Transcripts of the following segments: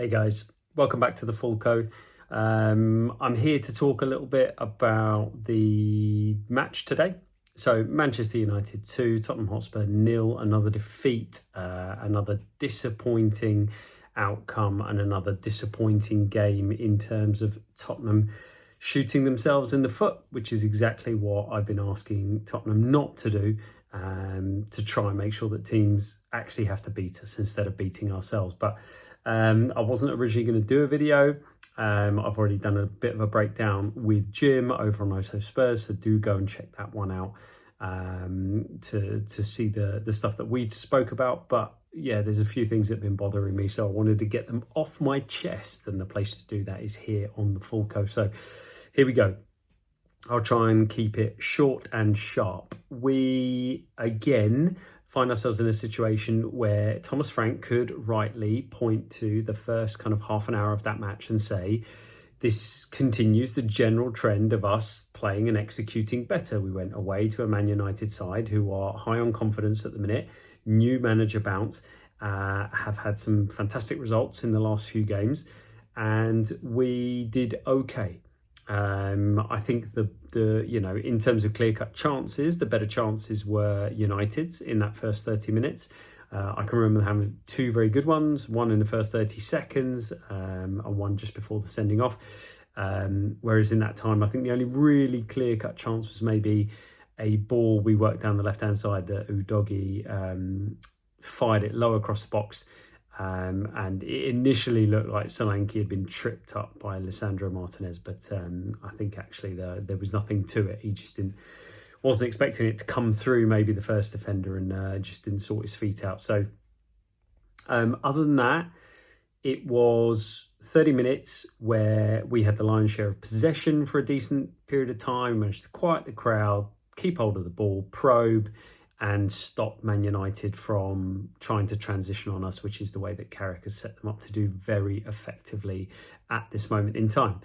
Hey guys, welcome back to the Full Co. I'm here to talk a little bit about the match today. So Manchester United 2, Tottenham Hotspur 0, another defeat, another disappointing outcome and another disappointing game in terms of Tottenham shooting themselves in the foot, which is exactly what I've been asking Tottenham not to do, to try and make sure that teams actually have to beat us instead of beating ourselves. But I wasn't originally going to do a video. I've already done a bit of a breakdown with Jim over on Old Spurs, so do go and check that one out to see the stuff that we spoke about. But yeah, there's a few things that have been bothering me, so I wanted to get them off my chest, and the place to do that is here on the Full Co. So here we go. I'll try and keep it short and sharp. We, again, find ourselves in a situation where Thomas Frank could rightly point to the first kind of half an hour of that match and say, this continues the general trend of us playing and executing better. We went away to a Man United side who are high on confidence at the minute, new manager bounce, have had some fantastic results in the last few games, and we did okay. I think the in terms of clear-cut chances, the better chances were United's in that first 30 minutes. I can remember having two very good ones, one in the first 30 seconds and one just before the sending off. Whereas in that time, I think the only really clear-cut chance was maybe a ball we worked down the left-hand side that Udogie fired it low across the box. And it initially looked like Solanke had been tripped up by Lisandro Martinez, but I think actually there was nothing to it. He just wasn't expecting it to come through maybe the first defender, and just didn't sort his feet out. So other than that, it was 30 minutes where we had the lion's share of possession for a decent period of time, managed to quiet the crowd, keep hold of the ball, probe, and stop Man United from trying to transition on us, which is the way that Carrick has set them up to do very effectively at this moment in time.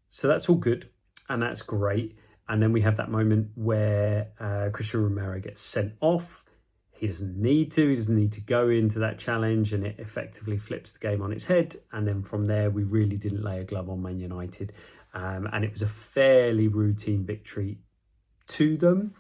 So that's all good, and that's great. And then we have that moment where Christian Romero gets sent off. He doesn't need to go into that challenge, and it effectively flips the game on its head. And then from there, we really didn't lay a glove on Man United. And it was a fairly routine victory to them.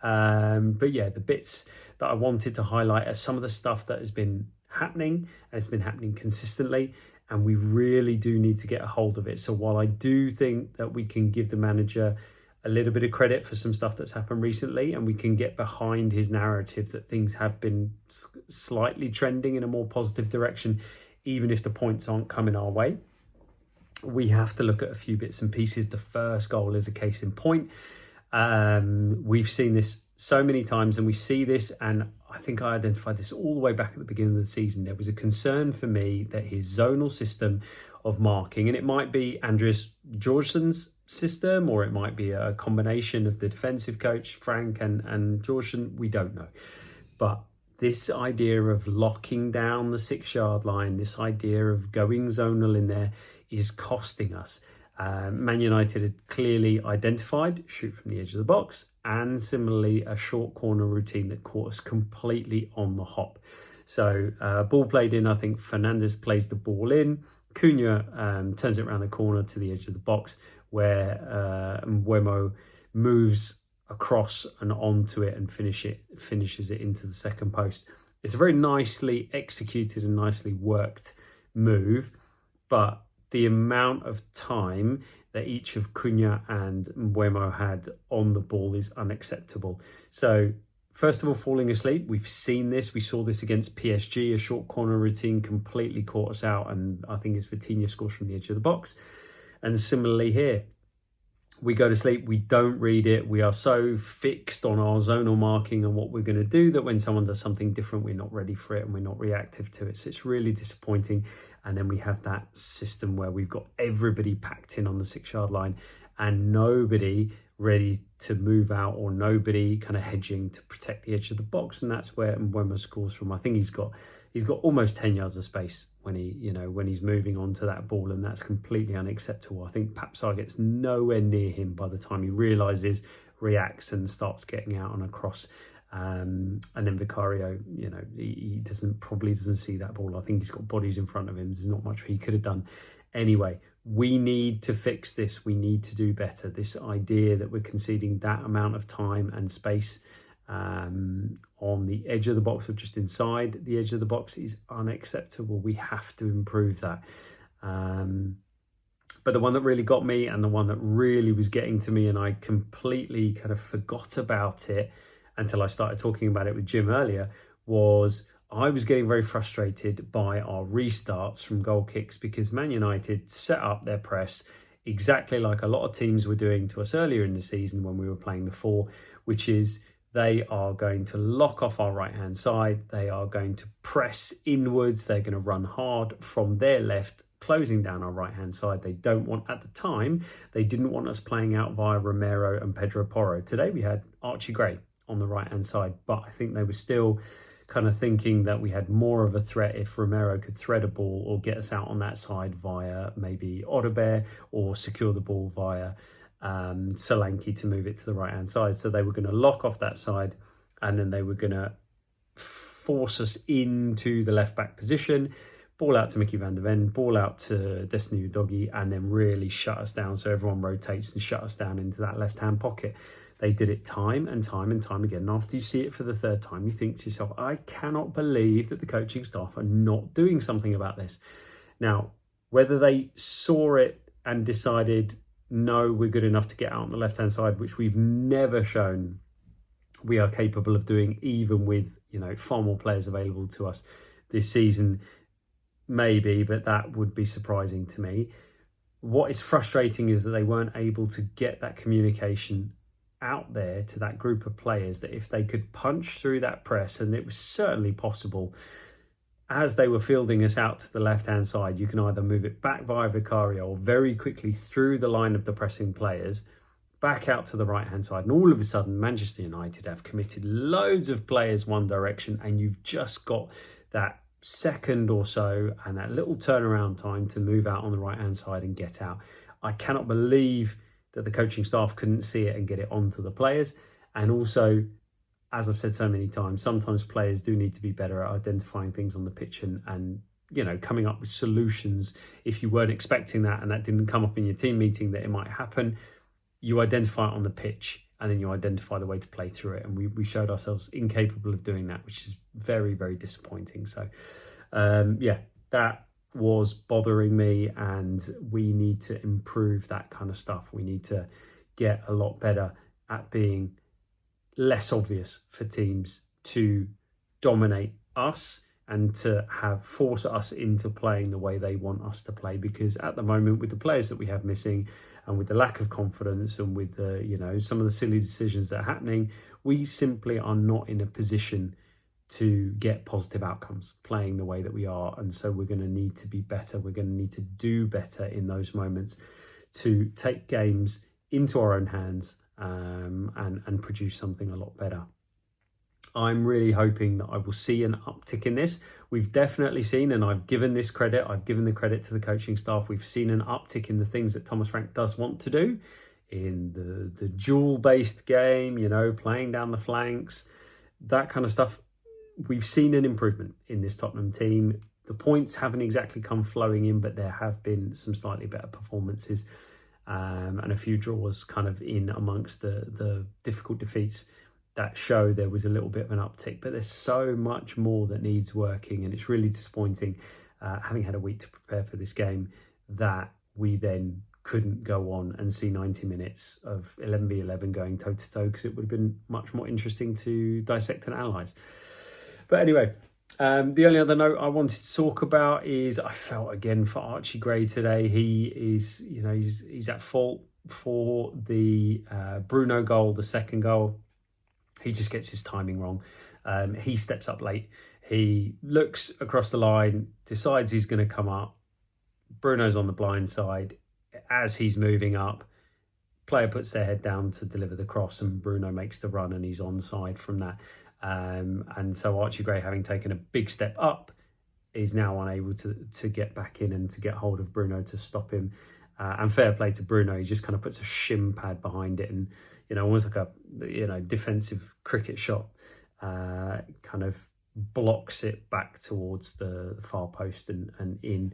But yeah, the bits that I wanted to highlight are some of the stuff that has been happening, and it's been happening consistently, and we really do need to get a hold of it. So while I do think that we can give the manager a little bit of credit for some stuff that's happened recently, and we can get behind his narrative that things have been slightly trending in a more positive direction, even if the points aren't coming our way, we have to look at a few bits and pieces. The first goal is a case in point. We've seen this so many times, and we see this, and I think I identified this all the way back at the beginning of the season. There was a concern for me that his zonal system of marking, and it might be Andreas Georgson's system, or it might be a combination of the defensive coach, Frank, and Georgson, we don't know. But this idea of locking down the 6-yard line, this idea of going zonal in there is costing us. Man United had clearly identified shoot from the edge of the box, and similarly a short corner routine that caught us completely on the hop. So ball played in, I think Fernandes plays the ball in, Cunha turns it around the corner to the edge of the box, where Mbeumo moves across and onto it and finishes it into the second post. It's a very nicely executed and nicely worked move, but the amount of time that each of Cunha and Mbeumo had on the ball is unacceptable. So first of all, falling asleep, we've seen this. We saw this against PSG, a short corner routine completely caught us out, and I think it's Vitinha scores from the edge of the box. And similarly here, we go to sleep, we don't read it. We are so fixed on our zonal marking and what we're going to do that when someone does something different, we're not ready for it and we're not reactive to it. So it's really disappointing. And then we have that system where we've got everybody packed in on the 6-yard line and nobody ready to move out, or nobody kind of hedging to protect the edge of the box. And that's where Mbeumo scores from. I think he's got almost 10 yards of space when he's moving onto that ball, and that's completely unacceptable. I think Papsar gets nowhere near him by the time he realises, reacts, and starts getting out on a cross. And then Vicario, he probably doesn't see that ball. I think he's got bodies in front of him. There's not much he could have done. Anyway, we need to fix this. We need to do better. This idea that we're conceding that amount of time and space on the edge of the box or just inside the edge of the box is unacceptable. We have to improve that. But the one that really got me, and the one that really was getting to me, and I completely kind of forgot about it until I started talking about it with Jim earlier, was I was getting very frustrated by our restarts from goal kicks, because Man United set up their press exactly like a lot of teams were doing to us earlier in the season when we were playing the 4, which is they are going to lock off our right-hand side. They are going to press inwards. They're going to run hard from their left, closing down our right-hand side. They don't want, at the time, they didn't want us playing out via Romero and Pedro Porro. Today we had Archie Gray on the right-hand side, but I think they were still kind of thinking that we had more of a threat if Romero could thread a ball or get us out on that side via maybe Odebear, or secure the ball via Solanke to move it to the right-hand side. So they were going to lock off that side, and then they were going to force us into the left-back position, ball out to Mickey van der Ven, ball out to Destiny Udogie, and then really shut us down. So everyone rotates and shut us down into that left-hand pocket. They did it time and time and time again. And after you see it for the third time, you think to yourself, I cannot believe that the coaching staff are not doing something about this. Now, whether they saw it and decided, no, we're good enough to get out on the left-hand side, which we've never shown we are capable of doing, even with, far more players available to us this season, maybe, but that would be surprising to me. What is frustrating is that they weren't able to get that communication out there to that group of players, that if they could punch through that press, and it was certainly possible, as they were fielding us out to the left-hand side, you can either move it back via Vicario or very quickly through the line of the pressing players, back out to the right-hand side. And all of a sudden, Manchester United have committed loads of players one direction, and you've just got that second or so and that little turnaround time to move out on the right-hand side and get out. I cannot believe that the coaching staff couldn't see it and get it onto the players. And also, as I've said so many times, sometimes players do need to be better at identifying things on the pitch and coming up with solutions. If you weren't expecting that and that didn't come up in your team meeting that it might happen, you identify it on the pitch, and then you identify the way to play through it. And we showed ourselves incapable of doing that, which is very, very disappointing. So, that was bothering me, and we need to improve that kind of stuff. We need to get a lot better at being less obvious for teams to dominate us and to force us into playing the way they want us to play. Because at the moment, with the players that we have missing, and with the lack of confidence, and with the some of the silly decisions that are happening, we simply are not in a position to get positive outcomes playing the way that we are. And so we're going to need to be better. We're going to need to do better in those moments to take games into our own hands and produce something a lot better. I'm really hoping that I will see an uptick in this. We've definitely seen, and I've given the credit to the coaching staff, we've seen an uptick in the things that Thomas Frank does want to do in the duel-based game, playing down the flanks, that kind of stuff. We've seen an improvement in this Tottenham team. The points haven't exactly come flowing in, but there have been some slightly better performances and a few draws kind of in amongst the difficult defeats that show there was a little bit of an uptick. But there's so much more that needs working, and it's really disappointing, having had a week to prepare for this game, that we then couldn't go on and see 90 minutes of 11v11 going toe-to-toe, because it would have been much more interesting to dissect and analyse. But anyway, the only other note I wanted to talk about is I felt again for Archie Gray today. He is, he's at fault for the Bruno goal, the second goal. He just gets his timing wrong. He steps up late. He looks across the line, decides he's going to come up. Bruno's on the blind side. As he's moving up, player puts their head down to deliver the cross, and Bruno makes the run, and he's onside from that. And so Archie Gray, having taken a big step up, is now unable to get back in and to get hold of Bruno to stop him. And fair play to Bruno, he just kind of puts a shin pad behind it, and almost like a defensive cricket shot, kind of blocks it back towards the far post and in.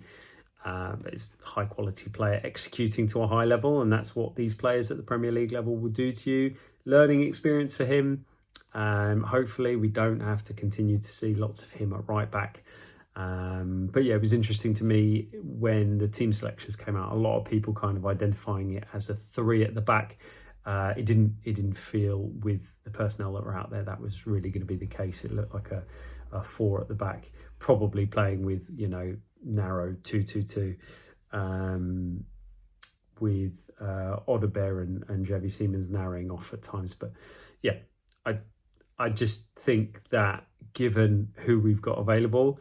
But it's a high quality player executing to a high level, and that's what these players at the Premier League level will do to you. Learning experience for him. Hopefully we don't have to continue to see lots of him at right back. But yeah, it was interesting to me when the team selections came out. A lot of people kind of identifying it as a 3 at the back. It didn't feel, with the personnel that were out there, that was really going to be the case. It looked like a 4 at the back, probably playing with, you know, narrow 2-2-2, with Odebear and Javi Siemens narrowing off at times. But yeah, I just think that given who we've got available,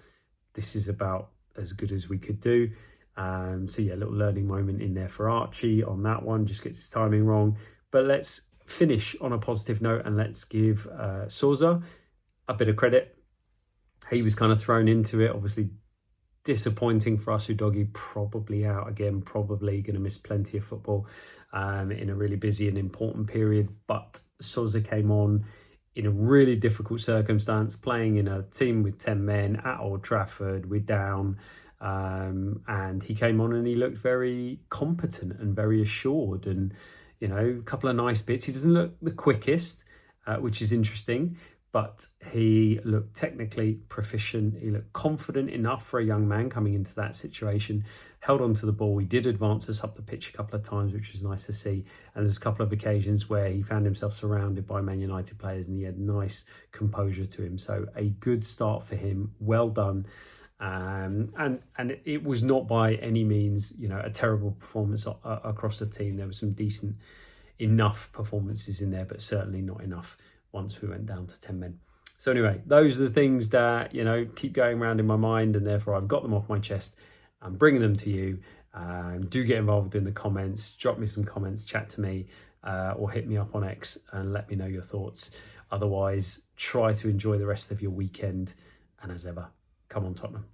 this is about as good as we could do. So yeah, a little learning moment in there for Archie on that one, just gets his timing wrong. But let's finish on a positive note, and let's give Sousa a bit of credit. He was kind of thrown into it, obviously disappointing for us. Udogie probably out again, probably going to miss plenty of football in a really busy and important period. But Sousa came on in a really difficult circumstance, playing in a team with 10 men at Old Trafford. We're down, and he came on and he looked very competent and very assured, and, you know, a couple of nice bits. He doesn't look the quickest, which is interesting, but he looked technically proficient. He looked confident enough for a young man coming into that situation. Held on to the ball. He did advance us up the pitch a couple of times, which was nice to see. And there's a couple of occasions where he found himself surrounded by Man United players and he had nice composure to him. So a good start for him. Well done. And it was not by any means, you know, a terrible performance across the team. There were some decent enough performances in there, but certainly not enough once we went down to 10 men. So anyway, those are the things that, you know, keep going around in my mind, and therefore I've got them off my chest. I'm bringing them to you. Do get involved in the comments. Drop me some comments, chat to me, or hit me up on X and let me know your thoughts. Otherwise, try to enjoy the rest of your weekend. And as ever, come on Tottenham.